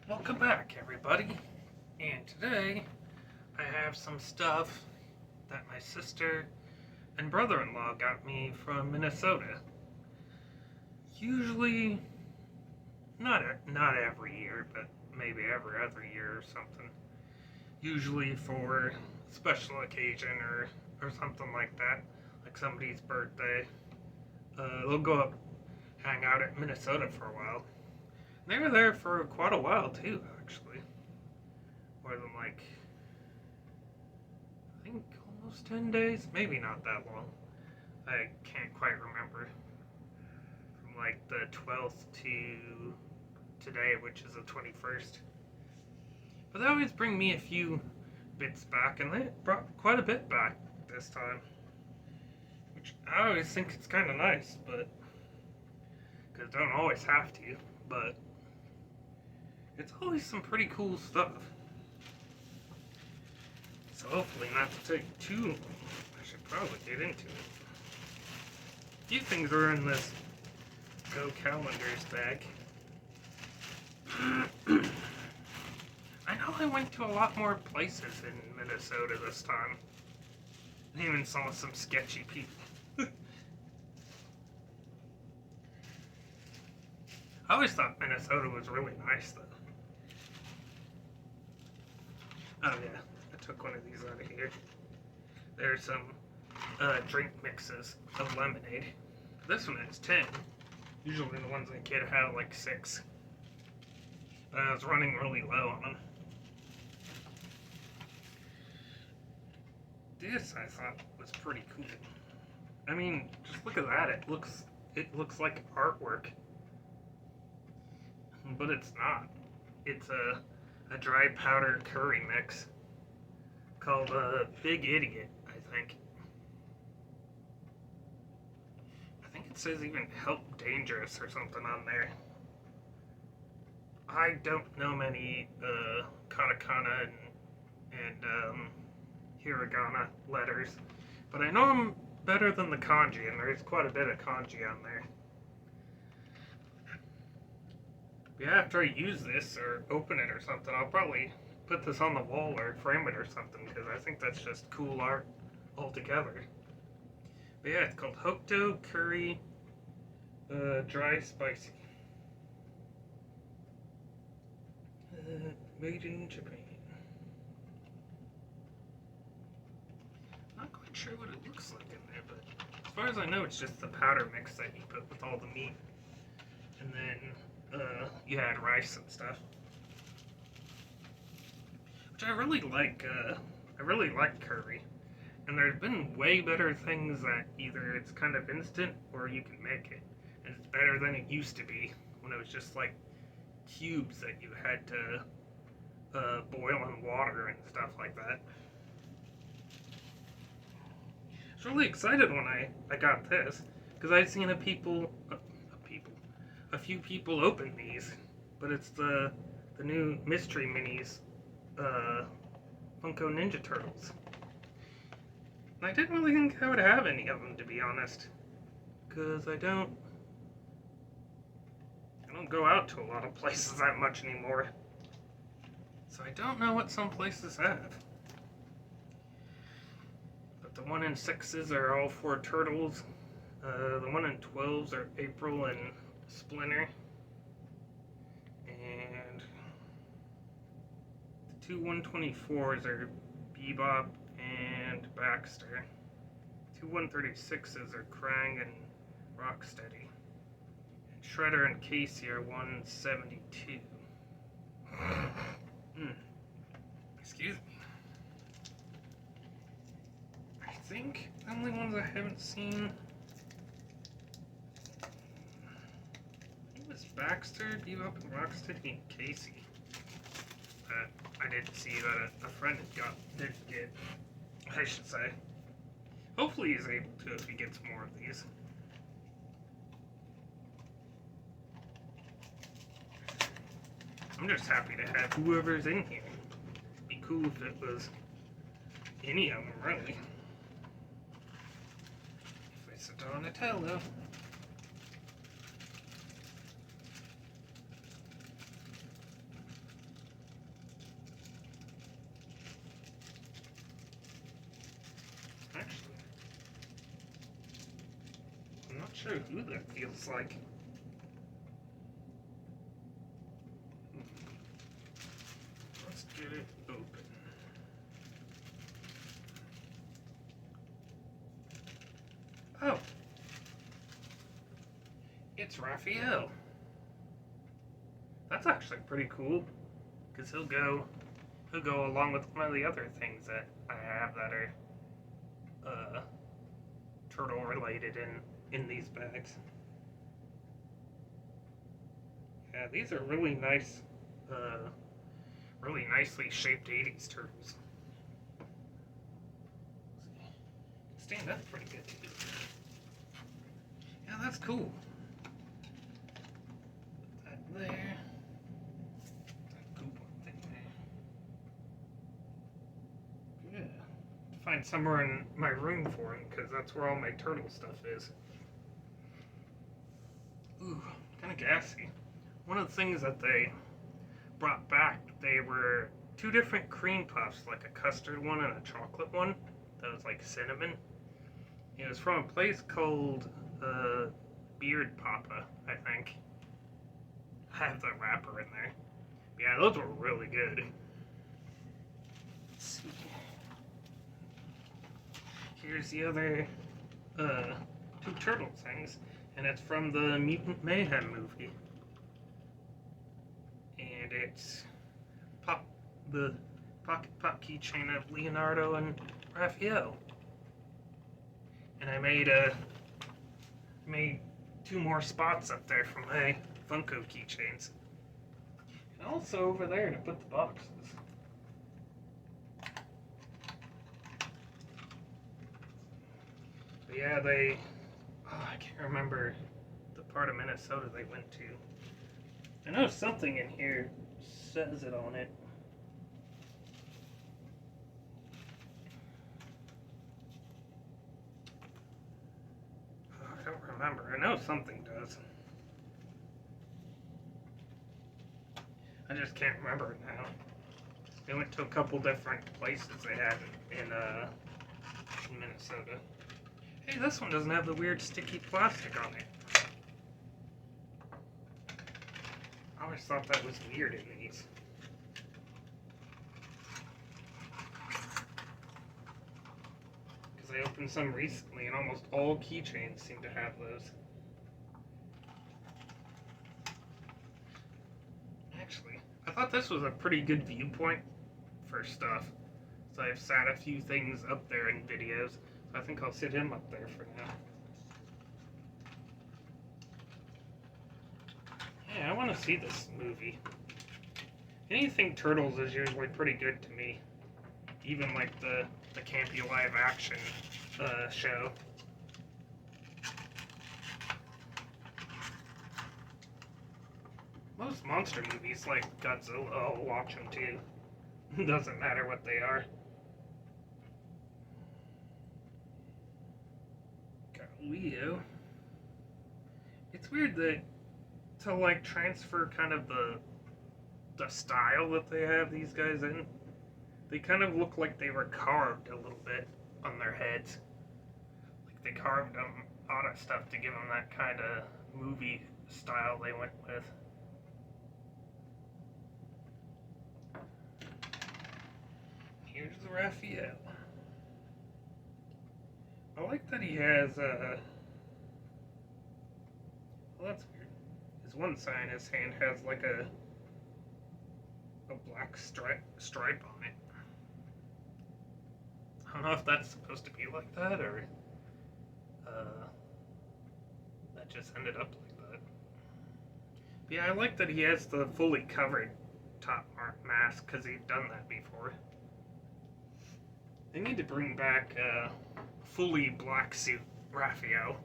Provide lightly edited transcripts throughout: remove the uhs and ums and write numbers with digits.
Welcome back, everybody. And today I have some stuff that my sister and brother in law got me from Minnesota. Usually, not every year, but maybe every other year or something. Usually for a special occasion or something like that, like somebody's birthday. They'll go up, hang out at Minnesota for a while. They were there for quite a while too, actually. More than like I think almost 10 days, maybe not that long. I can't quite remember. From like the 12th to today, which is the 21st. But they always bring me a few bits back, and they brought quite a bit back this time. Which I always think it's kind of nice, but. Because don't always have to, but. It's always some pretty cool stuff. So hopefully not to take too long. I should probably get into it. A few things are in this Go Calendars bag. I know I went to a lot more places in Minnesota this time. I even saw some sketchy people. I always thought Minnesota was really nice, though. Oh, yeah. I took one of these out of here. There's some drink mixes of lemonade. This one has 10. Usually the ones I get have like 6. But I was running really low on them. This I thought was pretty cool. I mean, just look at that. It looks like artwork. But it's not. It's a dry powder curry mix called Big Idiot, I think. I think it says even Help Dangerous or something on there. I don't know many katakana and hiragana letters, but I know them better than the kanji, and there's quite a bit of kanji on there. Yeah, after I use this or open it or something, I'll probably put this on the wall or frame it or something because I think that's just cool art altogether. But yeah, it's called Hokuto Curry Dry Spicy. Made in Japan. Not quite sure what it looks like in there, but as far as I know, it's just the powder mix that you put with all the meat. And then you add rice and stuff. Which I really like. I really like curry. And there's been way better things that either it's kind of instant or you can make it. And it's better than it used to be when it was just like cubes that you had to boil in water and stuff like that. I was really excited when I got this because I'd seen a few people open these, but it's the new mystery minis, Funko Ninja Turtles. And I didn't really think I would have any of them, to be honest, because I don't go out to a lot of places that much anymore. So I don't know what some places have. But the 1 in 6s are all 4 turtles. The 1 in 12s are April and Splinter. And the 2 124s are Bebop and Baxter. 2 136s are Krang and Rocksteady. And Shredder and Casey are 172. Excuse me. I think the only ones I haven't seen. It was Baxter, Bebop, and Rocksteady, and Casey. I did see that a friend did get, I should say. Hopefully he's able to if he gets more of these. I'm just happy to have whoever's in here. It'd be cool if it was any of them, really. If it's a Donatello. sure who that feels like. Let's get it open. Oh. It's Raphael. That's actually pretty cool. Because he'll go along with one of the other things that I have that are turtle related in these bags. Yeah, these are really nice, really nicely shaped 80s turtles. Stand up pretty good too. Yeah, that's cool. Put that there. That coupon thing there. Good. Find somewhere in my room for him because that's where all my turtle stuff is. Ooh, kind of gassy. One of the things that they brought back, they were two different cream puffs, like a custard one and a chocolate one. That was like cinnamon. It was from a place called Beard Papa, I think. I have the wrapper in there. Yeah, those were really good. Let's see. Here's the other two turtle things, and it's from the Mutant Mayhem movie. And it's the pocket pop keychain of Leonardo and Raphael. And I made two more spots up there for my Funko keychains. And also over there to put the boxes. But yeah, I can't remember the part of Minnesota they went to. I know something in here says it on it. I don't remember. I know something does. I just can't remember it now. They went to a couple different places they had in Minnesota. Hey, this one doesn't have the weird sticky plastic on it. I always thought that was weird in these. Because I opened some recently and almost all keychains seem to have those. Actually, I thought this was a pretty good viewpoint for stuff. So I've sat a few things up there in videos. So I think I'll sit him up there for now. Yeah, I want to see this movie. Anything Turtles is usually pretty good to me. Even like the campy live action show. Most monster movies like Godzilla, I'll watch them too. Doesn't matter what they are. Got Leo. It's weird that to like transfer kind of the style that they have these guys in, they kind of look like they were carved a little bit on their heads. Like they carved them out of stuff to give them that kind of movie style they went with. Here's the Raphael. I like that he has well, that's weird. His one side in his hand has like a black stripe on it. I don't know if that's supposed to be like that or that just ended up like that. But yeah, I like that he has the fully covered top mask because he'd done that before. They need to bring back fully black suit Raphael,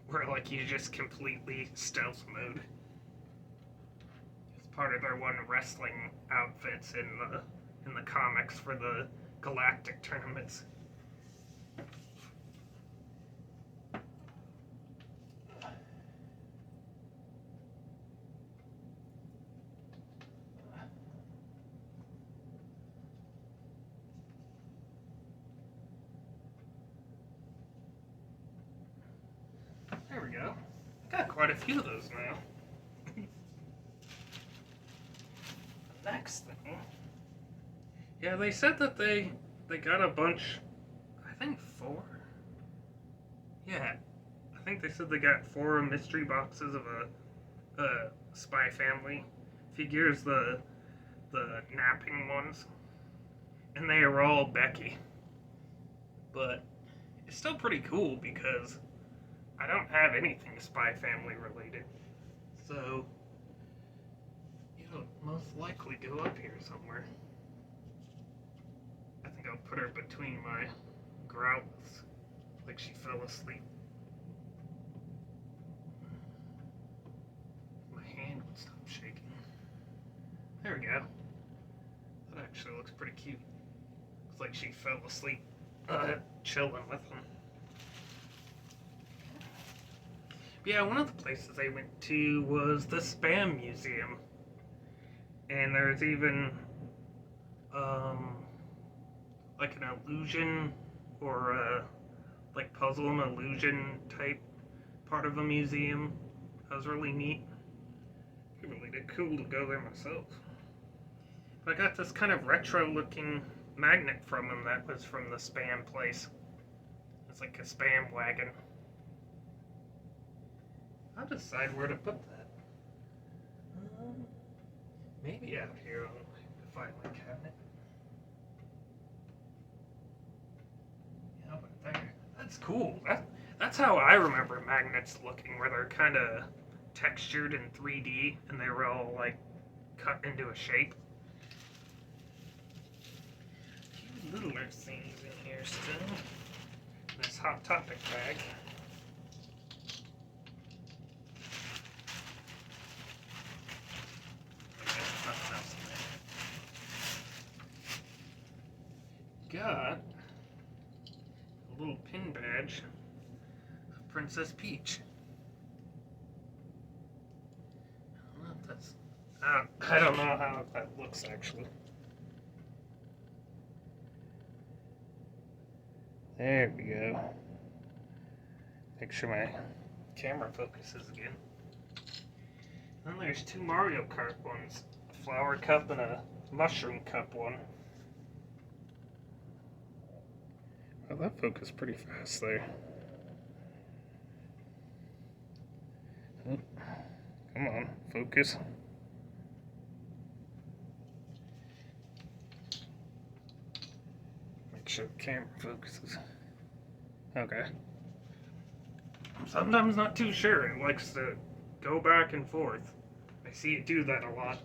where like he's just completely stealth mode. It's part of their one wrestling outfits in the comics for the galactic tournaments. quite a few of those now. Next thing, yeah, they said that they got a bunch. I think 4. Yeah, I think they said they got 4 mystery boxes of a Spy Family figures, the napping ones, and they are all Becky. But it's still pretty cool because I don't have anything Spy Family related, so it'll most likely go up here somewhere. I think I'll put her between my growls, like she fell asleep. My hand would stop shaking. There we go. That actually looks pretty cute. Looks like she fell asleep, chilling with him. Yeah, one of the places I went to was the Spam Museum. And there's even, like an illusion or a, like, puzzle and illusion type part of a museum. That was really neat. Really cool to go there myself. But I got this kind of retro looking magnet from him that was from the Spam place. It's like a Spam wagon. I'll decide where to put that. Maybe out here on the filing cabinet. Yeah, but there. That's cool. That's how I remember magnets looking, where they're kind of textured in 3D and they were all like cut into a shape. A few littler things in here still. This Hot Topic bag. Got a little pin badge of Princess Peach. I don't know if that's. I don't know how that looks actually. There we go. Make sure my camera focuses again. Then there's 2 Mario Kart ones, a flower cup and a mushroom cup one. Well, that focused pretty fast there. Oh, come on, focus. Make sure the camera focuses. Okay. I'm sometimes not too sure. It likes to go back and forth. I see it do that a lot.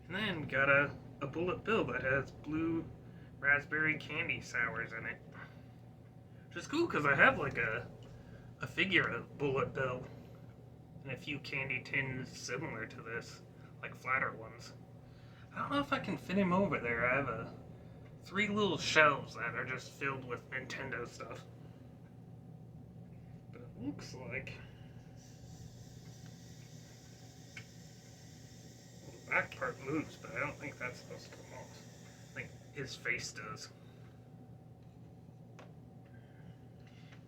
And then got a bullet bill that has blue raspberry candy sours in it. Which is cool because I have like a figure of Bullet Bill and a few candy tins similar to this, like flatter ones. I don't know if I can fit him over there. I have 3 little shelves that are just filled with Nintendo stuff. But it looks like the back part moves, but I don't think that's supposed to come off. I think his face does.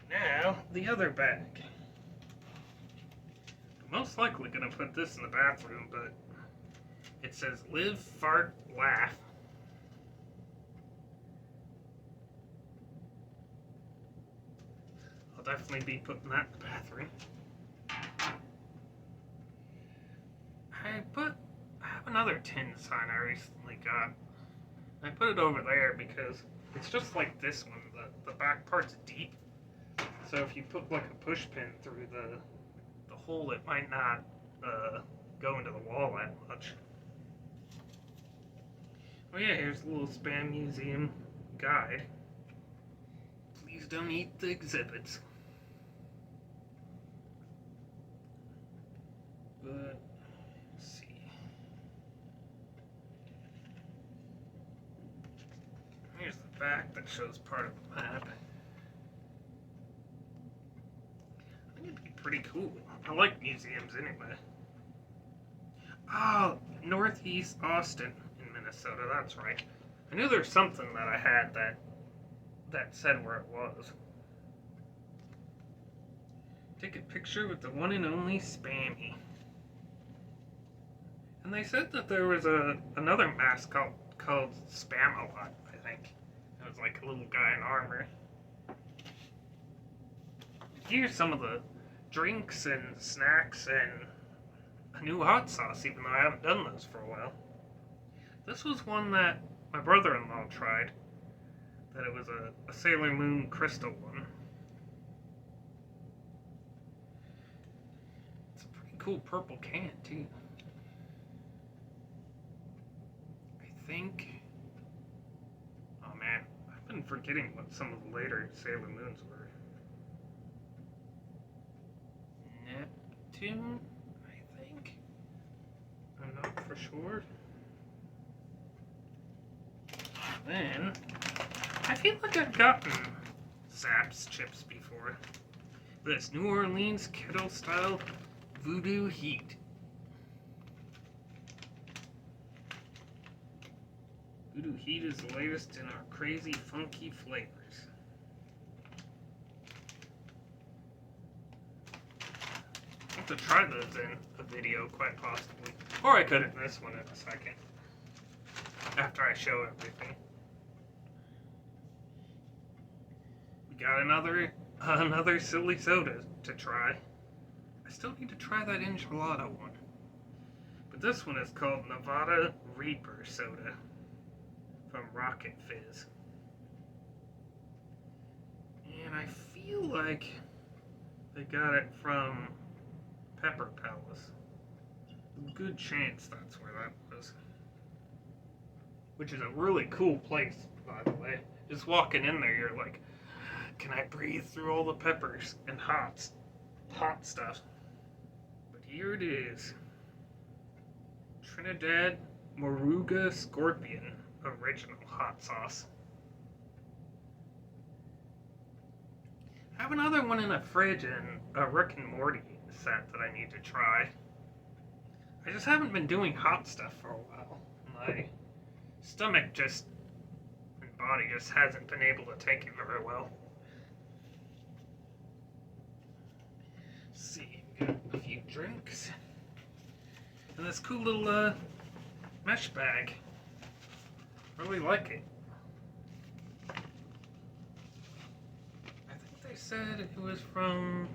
Now, the other bag. I'm most likely going to put this in the bathroom, but it says live, fart, laugh. I'll definitely be putting that in the bathroom. I have another tin sign I recently got. I put it over there because it's just like this one. The back part's deep. So if you put like a push pin through the hole, it might not go into the wall that much. Oh yeah, here's a little Spam Museum guide. Please don't eat the exhibits. But let's see. Here's the back that shows part of the map. I think it'd be pretty cool. I like museums anyway. Oh, Northeast Austin in Minnesota, that's right. I knew there was something that I had that said where it was. Take a picture with the one and only Spammy. And they said that there was another mask called Spamalot, I think. It was like a little guy in armor. Here's some of the drinks and snacks and a new hot sauce, even though I haven't done those for a while. This was one that my brother-in-law tried. That it was a Sailor Moon crystal one. It's a pretty cool purple can, too. I think... Oh man, I've been forgetting what some of the later Sailor Moons were. Neptune, I think? I'm not for sure. Then, I feel like I've gotten Zapp's chips before. This New Orleans kettle style Voodoo Heat. Voodoo Heat is the latest in our crazy, funky flavors. I'll have to try those in a video, quite possibly. Or I could in this one in a second. After I show everything. We got another silly soda to try. I still need to try that enchilada one. But this one is called Nevada Reaper Soda from Rocket Fizz. And I feel like they got it from Pepper Palace. Good chance that's where that was. Which is a really cool place, by the way. Just walking in there, you're like, can I breathe through all the peppers and hot stuff? But here it is. Trinidad Moruga Scorpion Original Hot Sauce. I have another one in the fridge and a Rick and Morty set that I need to try. I just haven't been doing hot stuff for a while. My stomach and body just hasn't been able to take it very well. Let's see, we got a few drinks. And this cool little mesh bag. Really like it. I think they said it was from...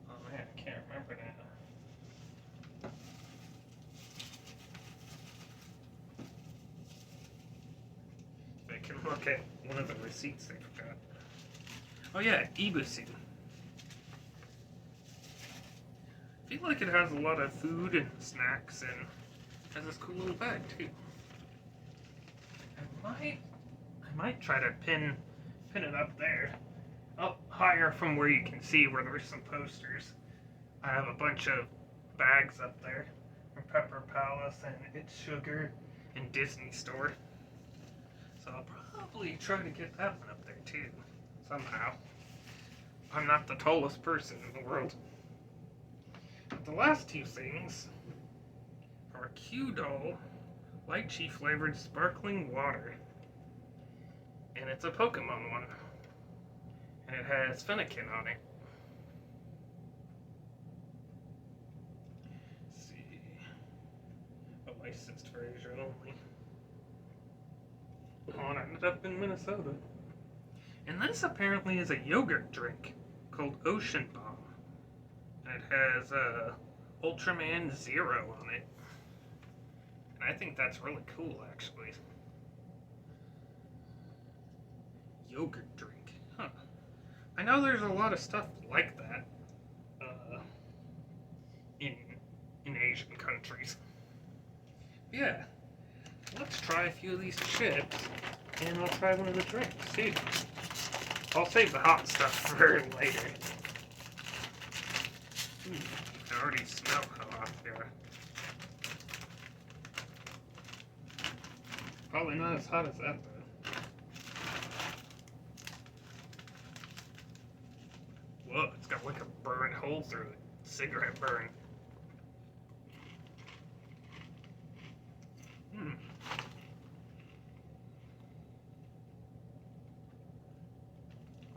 Oh man, I can't remember now. I can look at one of the receipts they forgot. Oh yeah, Ibusu. I feel like it has a lot of food and snacks and has this cool little bag too. I might try to pin it up there, up higher from where you can see where there's some posters. I have a bunch of bags up there from Pepper Palace and It's Sugar and Disney Store. So I'll probably try to get that one up there too, somehow. I'm not the tallest person in the world. But the last two things are Q-Doll lychee flavored sparkling water. And it's a Pokemon one. And it has Fennekin on it. Let's see. A licensed version only. Oh, and I ended up in Minnesota. And this apparently is a yogurt drink called Ocean Bomb. And it has Ultraman Zero on it. And I think that's really cool, actually. Yogurt drink. Huh. I know there's a lot of stuff like that in Asian countries. Yeah. Let's try a few of these chips, and I'll try one of the drinks, too. I'll save the hot stuff for later. I can already smell how hot they are. Probably not as hot as that, though. Whoa, it's got like a burn hole through it. Cigarette burn.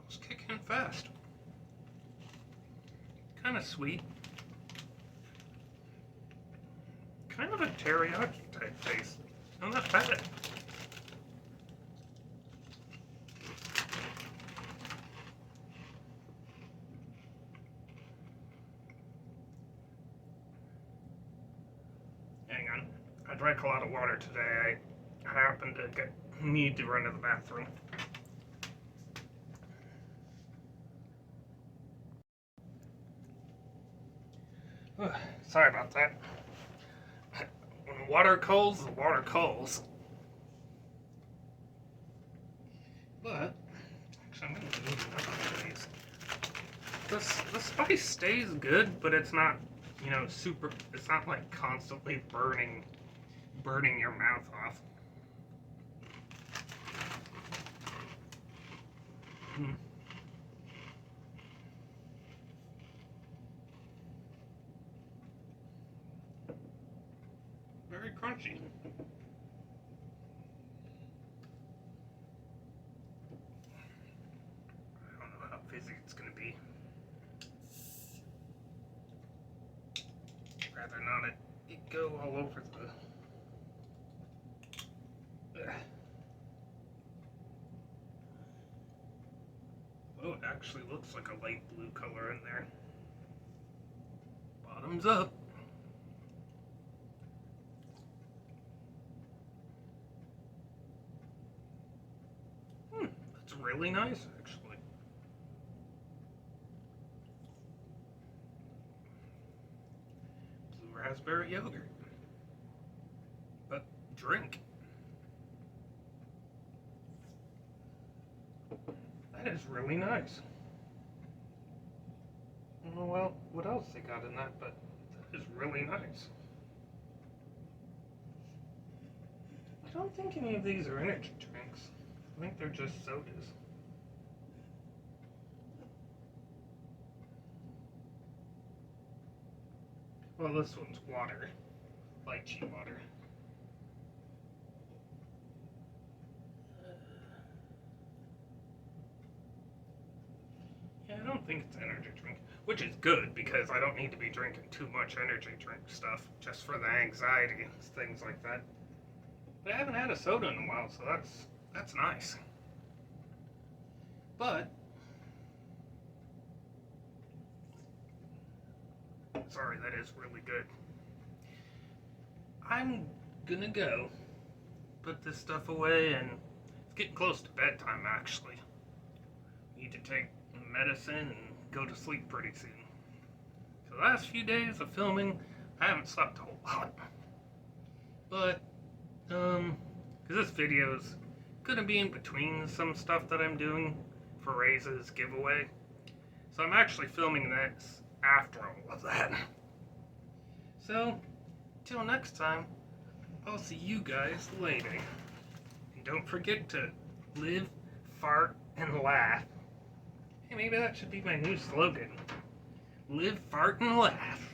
It's kicking fast. Kind of sweet. Kind of a teriyaki type taste. Not that bad. Hang on. I drank a lot of water today. I happened to need to run to the bathroom. Sorry about that. When water calls, the water calls. But, actually, I'm going to move another one of these. The spice stays good, but it's not, super, it's not like constantly burning your mouth off. Mm. Very crunchy. I don't know how fizzy it's going to be. Rather not it go all over the... Oh, it actually looks like a light blue color in there. Bottoms up. That's really nice, actually. Blue raspberry yogurt. But drink. That is really nice. I don't know what else they got in that, but that is really nice. I don't think any of these are energy drinks. I think they're just sodas. Well, this one's water. Lychee water. Yeah, I don't think it's energy drink. Which is good, because I don't need to be drinking too much energy drink stuff, just for the anxiety and things like that. But I haven't had a soda in a while, so that's nice. But, sorry, that is really good. I'm gonna go put this stuff away, and it's getting close to bedtime, actually. Need to take medicine and go to sleep pretty soon. So the last few days of filming, I haven't slept a whole lot. But, because this video's gonna be in between some stuff that I'm doing for Raise's giveaway. So I'm actually filming this after all of that. So, till next time, I'll see you guys later. And don't forget to live, fart, and laugh. Hey, maybe that should be my new slogan. Live, fart, and laugh.